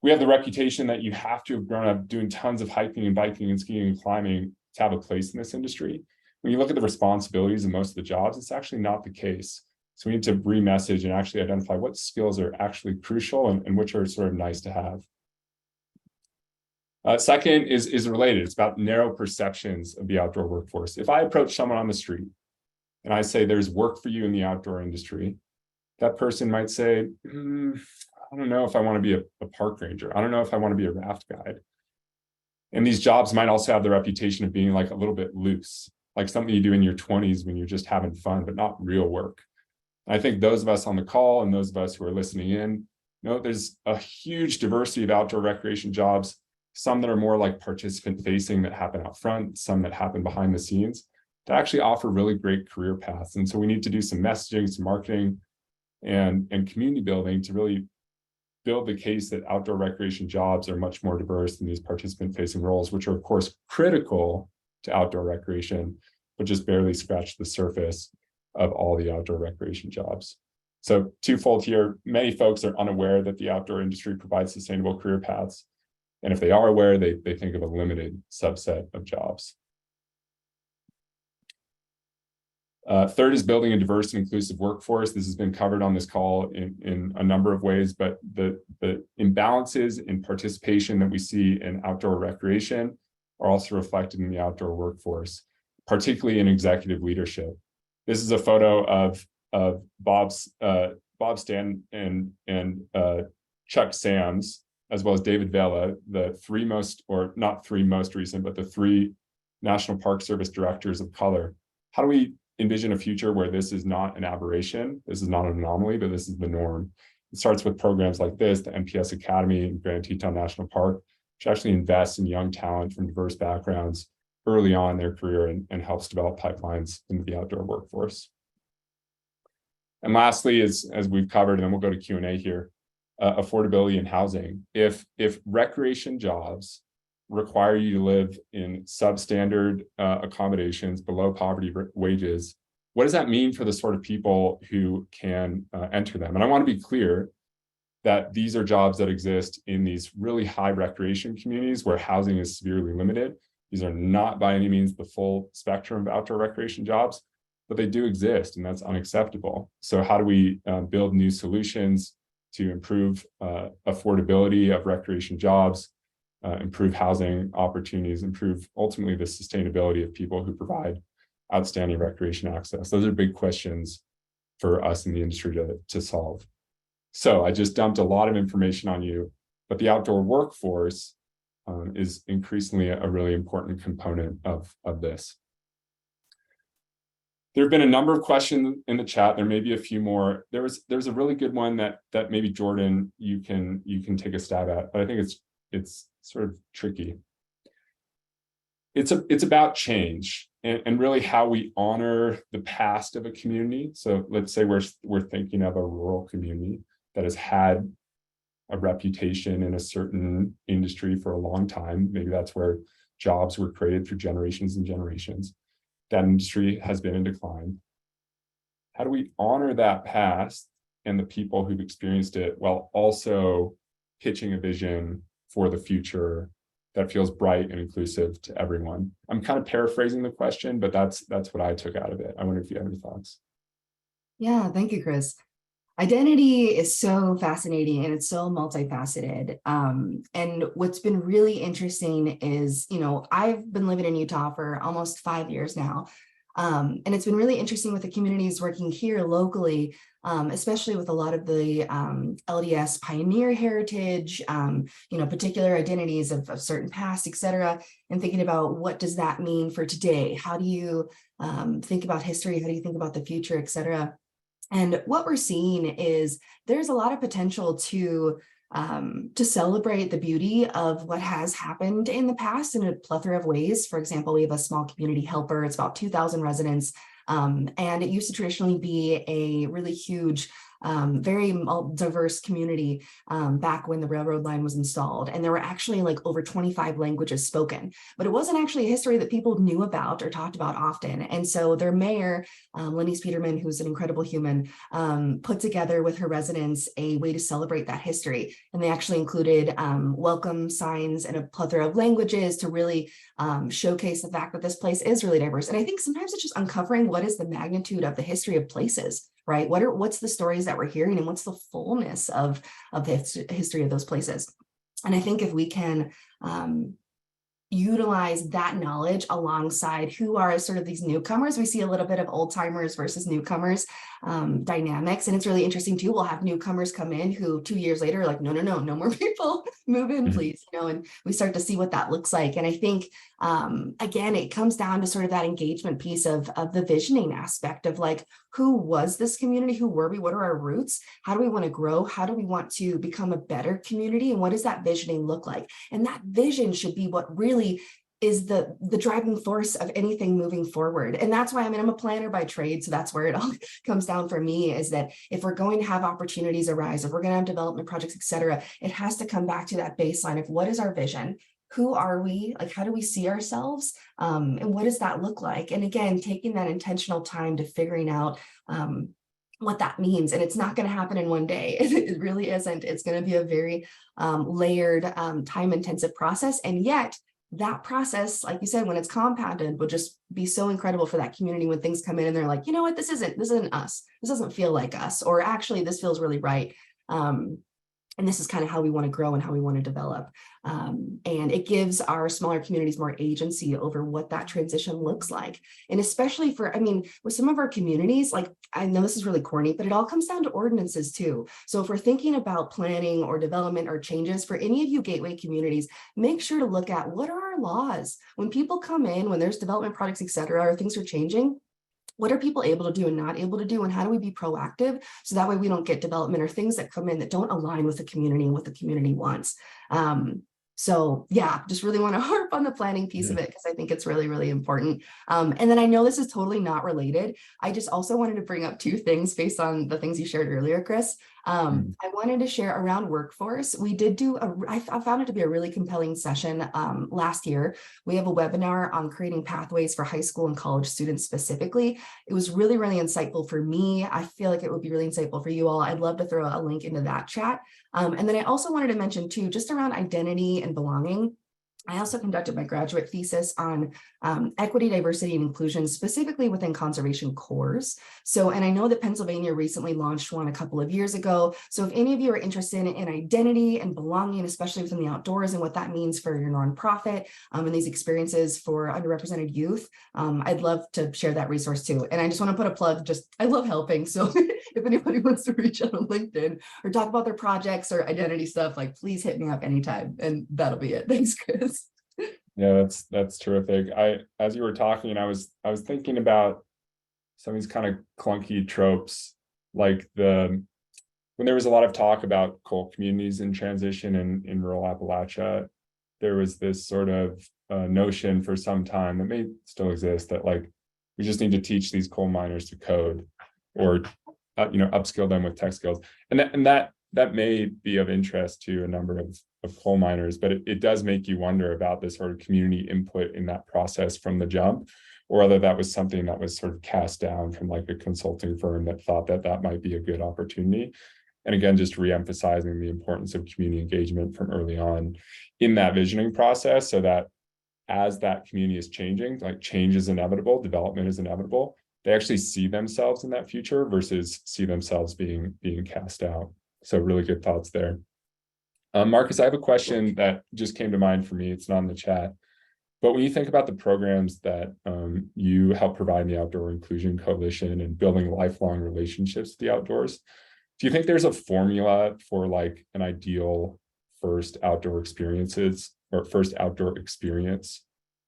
we have the reputation that you have to have grown up doing tons of hiking and biking and skiing and climbing to have a place in this industry. When you look at the responsibilities of most of the jobs, it's actually not the case. So we need to re-message and actually identify what skills are actually crucial and which are sort of nice to have. Second is related. It's about narrow perceptions of the outdoor workforce. If I approach someone on the street and I say, there's work for you in the outdoor industry, that person might say, I don't know if I want to be a park ranger. I don't know if I want to be a raft guide. And these jobs might also have the reputation of being like a little bit loose, like something you do in your 20s when you're just having fun, but not real work. I think those of us on the call and those of us who are listening in, know there's a huge diversity of outdoor recreation jobs, some that are more like participant facing that happen out front, some that happen behind the scenes, to actually offer really great career paths. And so we need to do some messaging, some marketing, and community building to really build the case that outdoor recreation jobs are much more diverse than these participant facing roles, which are of course critical to outdoor recreation, but just barely scratch the surface of all the outdoor recreation jobs. So twofold here, many folks are unaware that the outdoor industry provides sustainable career paths. And if they are aware, they think of a limited subset of jobs. Third is building a diverse and inclusive workforce. This has been covered on this call in a number of ways, but the imbalances in participation that we see in outdoor recreation are also reflected in the outdoor workforce, particularly in executive leadership. This is a photo of Bob Stan and Chuck Sams, as well as David Vela, the three most, or not three most recent, but the three National Park Service directors of color. How do we envision a future where this is not an aberration, this is not an anomaly, but this is the norm? It starts with programs like this, the NPS Academy in Grand Teton National Park, which actually invests in young talent from diverse backgrounds early on in their career and helps develop pipelines into the outdoor workforce. And lastly, as we've covered, and then we'll go to Q&A here, affordability in housing. If recreation jobs require you to live in substandard accommodations below poverty wages, what does that mean for the sort of people who can enter them? And I want to be clear that these are jobs that exist in these really high recreation communities where housing is severely limited. These are not by any means the full spectrum of outdoor recreation jobs, but they do exist, and that's unacceptable. So how do we build new solutions to improve affordability of recreation jobs, improve housing opportunities, improve ultimately the sustainability of people who provide outstanding recreation access? Those are big questions for us in the industry to solve. So I just dumped a lot of information on you, but the outdoor workforce is increasingly a really important component of this. There have been a number of questions in the chat. There may be a few more. There's a really good one that maybe Jordan, you can take a stab at, but I think it's sort of tricky. It's about change and really how we honor the past of a community. So let's say we're thinking of a rural community that has had a reputation in a certain industry for a long time. Maybe that's where jobs were created through generations and generations. That industry has been in decline. How do we honor that past and the people who've experienced it while also pitching a vision for the future that feels bright and inclusive to everyone? I'm kind of paraphrasing the question, but that's what I took out of it. I wonder if you have any thoughts. Yeah, thank you, Chris. Identity is so fascinating and it's so multifaceted. And what's been really interesting is, I've been living in Utah for almost 5 years now. And it's been really interesting with the communities working here locally, especially with a lot of the LDS pioneer heritage, particular identities of certain past, et cetera, and thinking about what does that mean for today? How do you think about history? How do you think about the future, et cetera? And what we're seeing is there's a lot of potential to celebrate the beauty of what has happened in the past in a plethora of ways. For example, we have a small community helper. It's about 2,000 residents. And it used to traditionally be a really huge, very diverse community back when the railroad line was installed. And there were actually like over 25 languages spoken, but it wasn't actually a history that people knew about or talked about often. And so their mayor, Lenny Peterman, who's an incredible human, put together with her residents a way to celebrate that history. And they actually included welcome signs in a plethora of languages to really showcase the fact that this place is really diverse. And I think sometimes it's just uncovering what is the magnitude of the history of places, right? What's the stories that we're hearing and what's the fullness of the history of those places. And I think if we can utilize that knowledge alongside who are sort of these newcomers, we see a little bit of old timers versus newcomers dynamics. And it's really interesting too. We'll have newcomers come in who 2 years later are like, no more people, move in, please, and we start to see what that looks like. And I think, again, it comes down to sort of that engagement piece of the visioning aspect of like, who was this community? Who were we? What are our roots? How do we want to grow? How do we want to become a better community? And what does that visioning look like? And that vision should be what really is the driving force of anything moving forward. And that's why, I'm a planner by trade. So that's where it all comes down for me, is that if we're going to have opportunities arise, if we're going to have development projects, et cetera, it has to come back to that baseline of what is our vision? Who are we? Like, how do we see ourselves? And what does that look like? And again, taking that intentional time to figuring out what that means. And it's not going to happen in one day. It really isn't. It's going to be a very layered, time-intensive process. And yet, that process, like you said, when it's compounded, will just be so incredible for that community when things come in and they're like, you know what, this isn't us. This doesn't feel like us, or actually this feels really right. And this is kind of how we want to grow and how we want to develop. And it gives our smaller communities more agency over what that transition looks like. And especially with some of our communities, like, I know this is really corny, but it all comes down to ordinances too. So if we're thinking about planning or development or changes for any of you gateway communities, make sure to look at what are our laws. When people come in, when there's development projects, et cetera, or things are changing, what are people able to do and not able to do? And how do we be proactive? So that way we don't get development or things that come in that don't align with the community and what the community wants. So yeah, just really want to harp on the planning piece of it, because I think it's really, really important. And then I know this is totally not related. I just also wanted to bring up two things based on the things you shared earlier, Chris. I wanted to share around workforce. We did do I found it to be a really compelling session last year. We have a webinar on creating pathways for high school and college students specifically. It was really, really insightful for me. I feel like it would be really insightful for you all. I'd love to throw a link into that chat. And then I also wanted to mention too, just around identity and belonging. I also conducted my graduate thesis on equity, diversity, and inclusion, specifically within conservation cores. So, and I know that Pennsylvania recently launched one a couple of years ago. So if any of you are interested in identity and belonging, especially within the outdoors and what that means for your nonprofit and these experiences for underrepresented youth, I'd love to share that resource too. And I just want to put a plug, I love helping. So if anybody wants to reach out on LinkedIn or talk about their projects or identity stuff, like, please hit me up anytime, and that'll be it. Thanks, Chris. Yeah, that's terrific. As you were talking, I was thinking about some of these kind of clunky tropes, like when there was a lot of talk about coal communities in transition in rural Appalachia, there was this sort of notion for some time, that may still exist, that like, we just need to teach these coal miners to code, or upskill them with tech skills, and that may be of interest to a number of coal miners, but it does make you wonder about the sort of community input in that process from the jump, or whether that was something that was sort of cast down from like a consulting firm that thought that might be a good opportunity. And again, just re-emphasizing the importance of community engagement from early on in that visioning process, so that as that community is changing, like, change is inevitable, development is inevitable, they actually see themselves in that future versus see themselves being cast out. So really good thoughts there. Marcus, I have a question that just came to mind for me. It's not in the chat, but when you think about the programs that you help provide in the Outdoor Inclusion Coalition and building lifelong relationships with the outdoors, do you think there's a formula for like an ideal first outdoor experience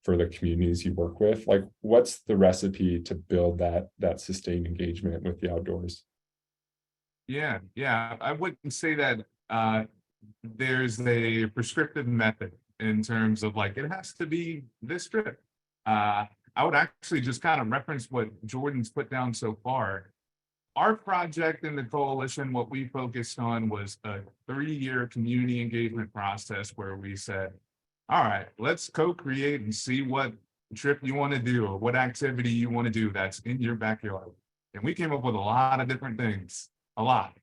for the communities you work with? Like, what's the recipe to build that sustained engagement with the outdoors? Yeah. I wouldn't say that there's a prescriptive method in terms of like, it has to be this strict. I would actually just kind of reference what Jordan's put down so far. Our project in the coalition, what we focused on was a 3-year community engagement process where we said, all right, let's co-create and see what trip you want to do or what activity you want to do that's in your backyard. And we came up with a lot of different things, a lot.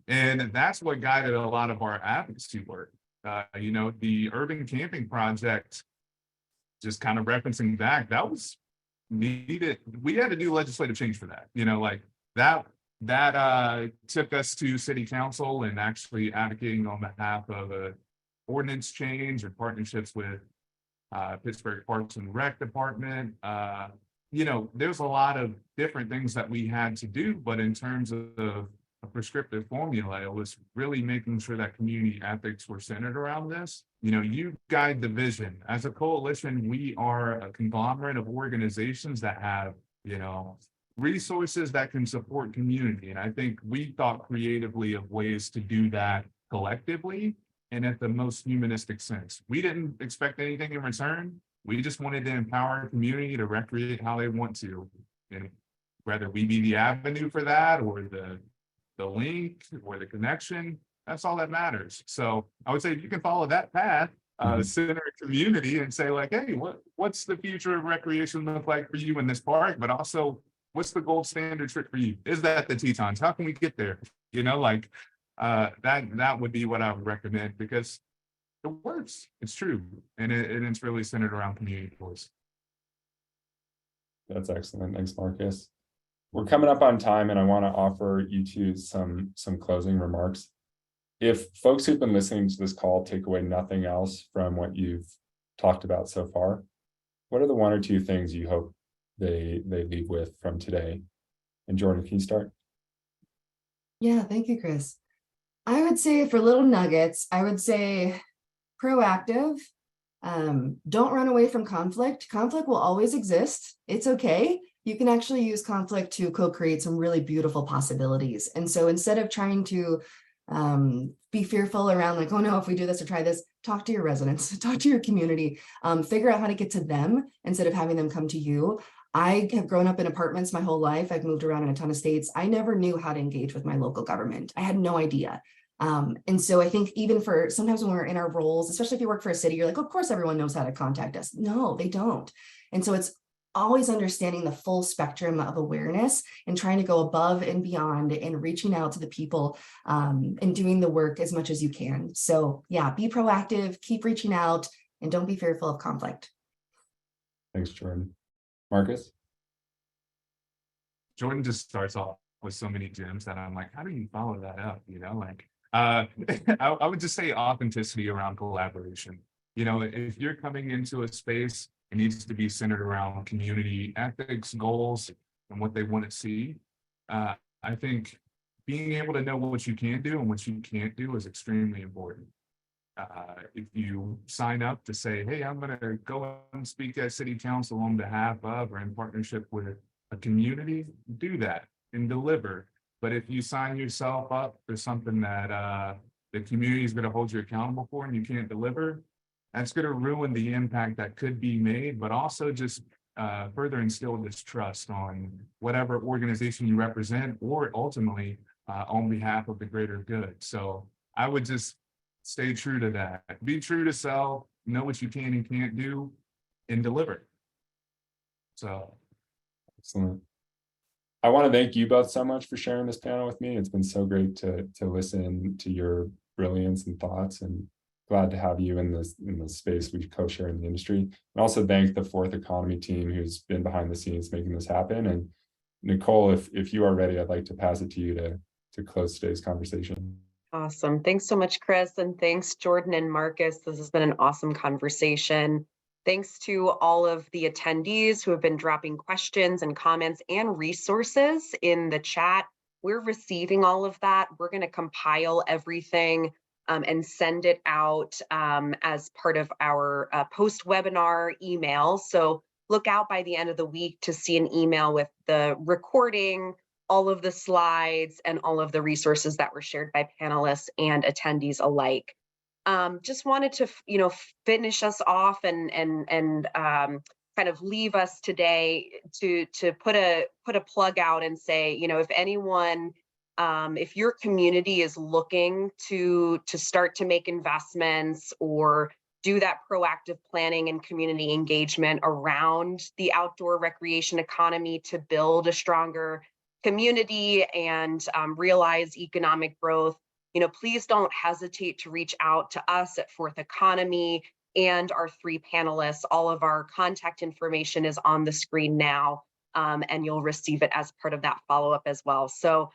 And that's what guided a lot of our advocacy work. The urban camping project, just kind of referencing back, that was needed. We had to do legislative change for that. Like that took us to city council and actually advocating on behalf of a ordinance change or partnerships with Pittsburgh Parks and Rec Department. There's a lot of different things that we had to do, but in terms of a prescriptive formula, it was really making sure that community ethics were centered around this. You guide the vision. As a coalition, we are a conglomerate of organizations that have, resources that can support community. And I think we thought creatively of ways to do that collectively and at the most humanistic sense. We didn't expect anything in return. We just wanted to empower community to recreate how they want to. And whether we be the avenue for that or the link or the connection, that's all that matters. So I would say if you can follow that path, center a community and say like, hey, what's the future of recreation look like for you in this park? But also, what's the gold standard trick for you? Is that the Tetons? How can we get there? That would be what I would recommend because it works. It's true. And it's really centered around community voice. That's excellent. Thanks, Marcus. We're coming up on time and I want to offer you two some closing remarks. If folks who've been listening to this call take away nothing else from what you've talked about so far, what are the 1 or 2 things you hope they leave with from today? And Jordan, can you start? Yeah, thank you, Chris. I would say for little nuggets, I would say proactive. Don't run away from conflict. Conflict will always exist. It's okay. You can actually use conflict to co-create some really beautiful possibilities. And so instead of trying to be fearful around like, oh no, if we do this or try this, talk to your residents, talk to your community, figure out how to get to them instead of having them come to you. I have grown up in apartments my whole life. I've moved around in a ton of states. I never knew how to engage with my local government. I had no idea. And so I think even for sometimes when we're in our roles, especially if you work for a city, you're like, of course, everyone knows how to contact us. No, they don't. And so it's always understanding the full spectrum of awareness and trying to go above and beyond and reaching out to the people and doing the work as much as you can. So yeah, be proactive, keep reaching out, and don't be fearful of conflict. Thanks, Jordan. Marcus? Jordan just starts off with so many gems that I'm like, how do you follow that up? I would just say authenticity around collaboration. If you're coming into a space, it needs to be centered around community ethics, goals, and what they want to see. I think being able to know what you can do and what you can't do is extremely important. If you sign up to say, hey, I'm going to go and speak at city council on behalf of or in partnership with a community, do that and deliver. But if you sign yourself up for something that the community is going to hold you accountable for and you can't deliver, that's going to ruin the impact that could be made, but also just further instill distrust on whatever organization you represent or ultimately on behalf of the greater good. So I would just stay true to that. Be true to self, know what you can and can't do, and deliver. So. Excellent. I want to thank you both so much for sharing this panel with me. It's been so great to listen to your brilliance and thoughts, and glad to have you in this space we co-share in the industry. And also thank the Fourth Economy team who's been behind the scenes making this happen. And Nicole, if you are ready, I'd like to pass it to you to close today's conversation. Awesome. Thanks so much, Chris. And thanks, Jordan and Marcus. This has been an awesome conversation. Thanks to all of the attendees who have been dropping questions and comments and resources in the chat. We're receiving all of that. We're going to compile everything and send it out as part of our post-webinar email. So look out by the end of the week to see an email with the recording, all of the slides and all of the resources that were shared by panelists and attendees alike. Just wanted to, finish us off and kind of leave us today to put a plug out and say, if anyone, if your community is looking to start to make investments or do that proactive planning and community engagement around the outdoor recreation economy to build a stronger community and realize economic growth, please don't hesitate to reach out to us at Fourth Economy and our 3 panelists. All of our contact information is on the screen now, and you'll receive it as part of that follow-up as well. So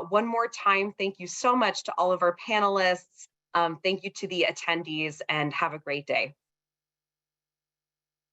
one more time, thank you so much to all of our panelists. Thank you to the attendees, and have a great day.